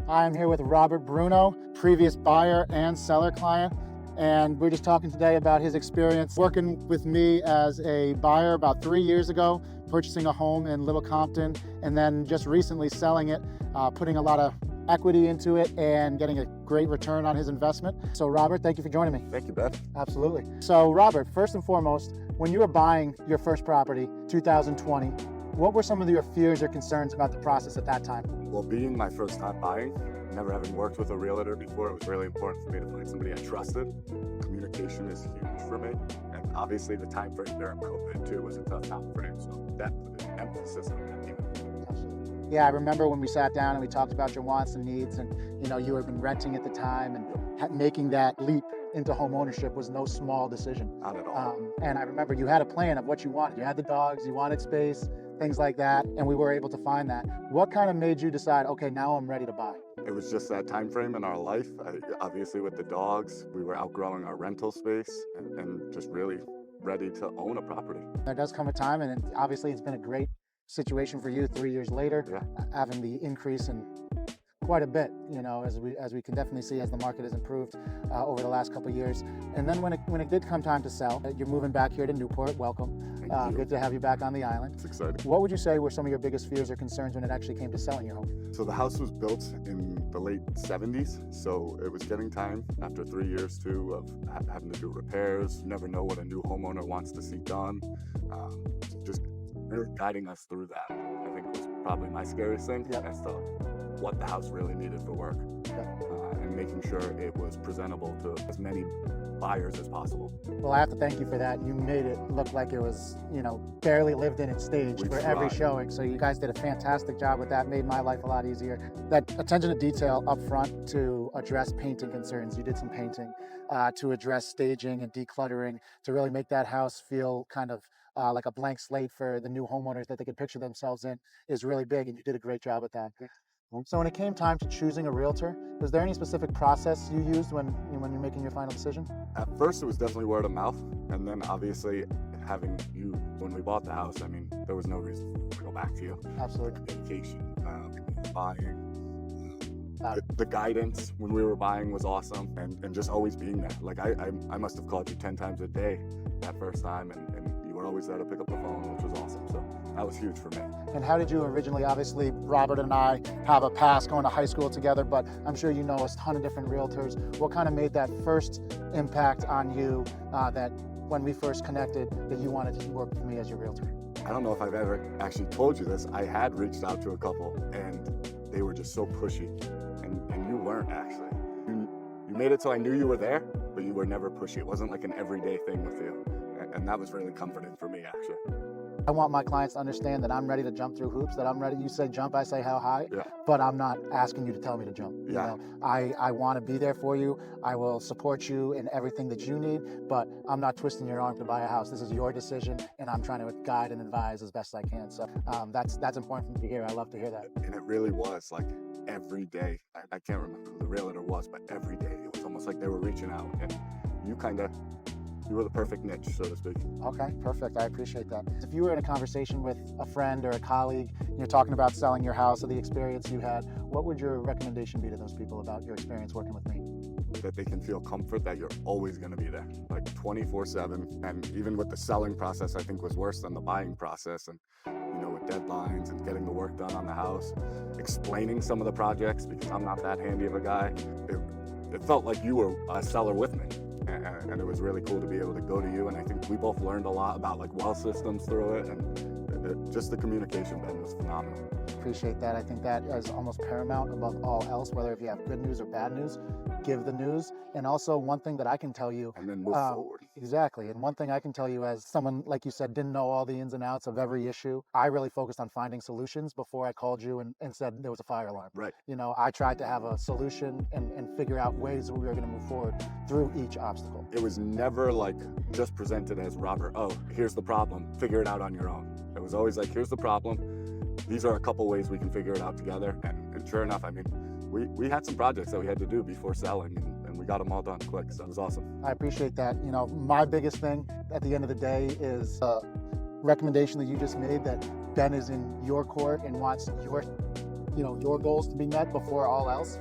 I'm here with Robert Bruno, previous buyer and seller client, and we're just talking today about his experience working with me as a buyer about 3 years ago, purchasing a home in Little Compton, and then just recently selling it, putting a lot of equity into it and getting a great return on his investment. So Robert, thank you for joining me. Thank you, Beth. Absolutely. So Robert, first and foremost, when you were buying your first property, 2020, what were some of your fears or concerns about the process at that time? Well, being my first time buying, never having worked with a realtor before, it was really important for me to find somebody I trusted. Communication is huge for me. And obviously the time frame during COVID too was a tough time frame. So that put an emphasis on that. Yeah, I remember when we sat down and we talked about your wants and needs, and you had been renting at the time, and making that leap into home ownership was no small decision. Not at all. And I remember you had a plan of what you wanted. You had the dogs, you wanted space, things like that, and we were able to find that. What kind of made you decide, okay, now I'm ready to buy? It was just that time frame in our life. Obviously with the dogs, we were outgrowing our rental space and just really ready to own a property. There does come a time, and obviously it's been a great situation for you 3 years later, having the increase in quite a bit, as we can definitely see as the market has improved over the last couple of years. And then when it did come time to sell, you're moving back here to Newport. Welcome. Good to have you back on the island. It's exciting. What would you say were some of your biggest fears or concerns when it actually came to selling your home? So the house was built in the late 70s, so it was getting time after 3 years too of having to do repairs. You never know what a new homeowner wants to see done. Just really guiding us through that, I think, was probably my scariest thing as to what the house really needed for work, and making sure it was presentable to as many buyers as possible. Well, I have to thank you for that. You made it look like it was, barely lived in its stage for every showing. So you guys did a fantastic job with that, made my life a lot easier. That attention to detail up front to address painting concerns. You did some painting to address staging and decluttering to really make that house feel kind of like a blank slate for the new homeowners that they could picture themselves in is really big, and you did a great job with that. So when it came time to choosing a realtor, was there any specific process you used when you're making your final decision? At first, it was definitely word of mouth, and then obviously having you, when we bought the house, I mean, there was no reason to go back to you. Absolutely. Communication, buying, the guidance when we were buying was awesome, and just always being there. Like I must have called you 10 times a day that first time, and you were always there to pick up the phone, which was awesome. So that was huge for me. And how did you originally, obviously Robert and I have a past going to high school together, but I'm sure you know a ton of different realtors. What kind of made that first impact on you that when we first connected that you wanted to work with me as your realtor? I don't know if I've ever actually told you this. I had reached out to a couple and they were just so pushy, and you weren't actually. You made it so I knew you were there, but you were never pushy. It wasn't like an everyday thing with you. And that was really comforting for me, actually. I want my clients to understand that I'm ready to jump through hoops, that I'm ready. You say jump, I say how high, but I'm not asking you to tell me to jump. I want to be there for you. I will support you in everything that you need, but I'm not twisting your arm to buy a house. This is your decision, and I'm trying to guide and advise as best I can. So that's important for me to hear. I love to hear that. And it really was like every day. I can't remember who the realtor was, but every day it was almost like they were reaching out, and you were the perfect niche, so to speak. Okay, perfect. I appreciate that. If you were in a conversation with a friend or a colleague, you're talking about selling your house or the experience you had, what would your recommendation be to those people about your experience working with me? That they can feel comfort that you're always going to be there, like 24/7. And even with the selling process, I think was worse than the buying process. And with deadlines and getting the work done on the house, explaining some of the projects because I'm not that handy of a guy. It felt like you were a seller with me. And it was really cool to be able to go to you, and I think we both learned a lot about like well systems through it, and just the communication, Ben, was phenomenal. Appreciate that. I think that is almost paramount above all else, whether if you have good news or bad news, give the news. And also one thing that I can tell you, and then move forward. Exactly. And one thing I can tell you, as someone, like you said, didn't know all the ins and outs of every issue, I really focused on finding solutions before I called you and said there was a fire alarm. Right. I tried to have a solution and figure out ways that we were going to move forward through each obstacle. It was never like just presented as, Robert, oh, here's the problem, figure it out on your own. It was always like, here's the problem, these are a couple ways we can figure it out together. And sure enough, I mean, we had some projects that we had to do before selling, and we got them all done quick, so it was awesome. I appreciate that. My biggest thing at the end of the day is a recommendation that you just made, that Ben is in your court and wants your your goals to be met before all else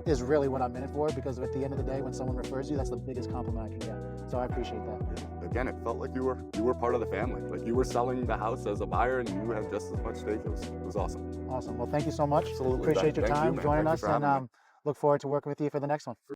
is really what I'm in it for, because at the end of the day, when someone refers you, that's the biggest compliment I can get. So I appreciate that. Again, it felt like you were part of the family. Like you were selling the house as a buyer, and you had just as much stake. It was awesome. Awesome. Well, thank you so much. Absolutely. Appreciate your Thank you, time man. joining Thank you us, for having me. and look forward to working with you for the next one.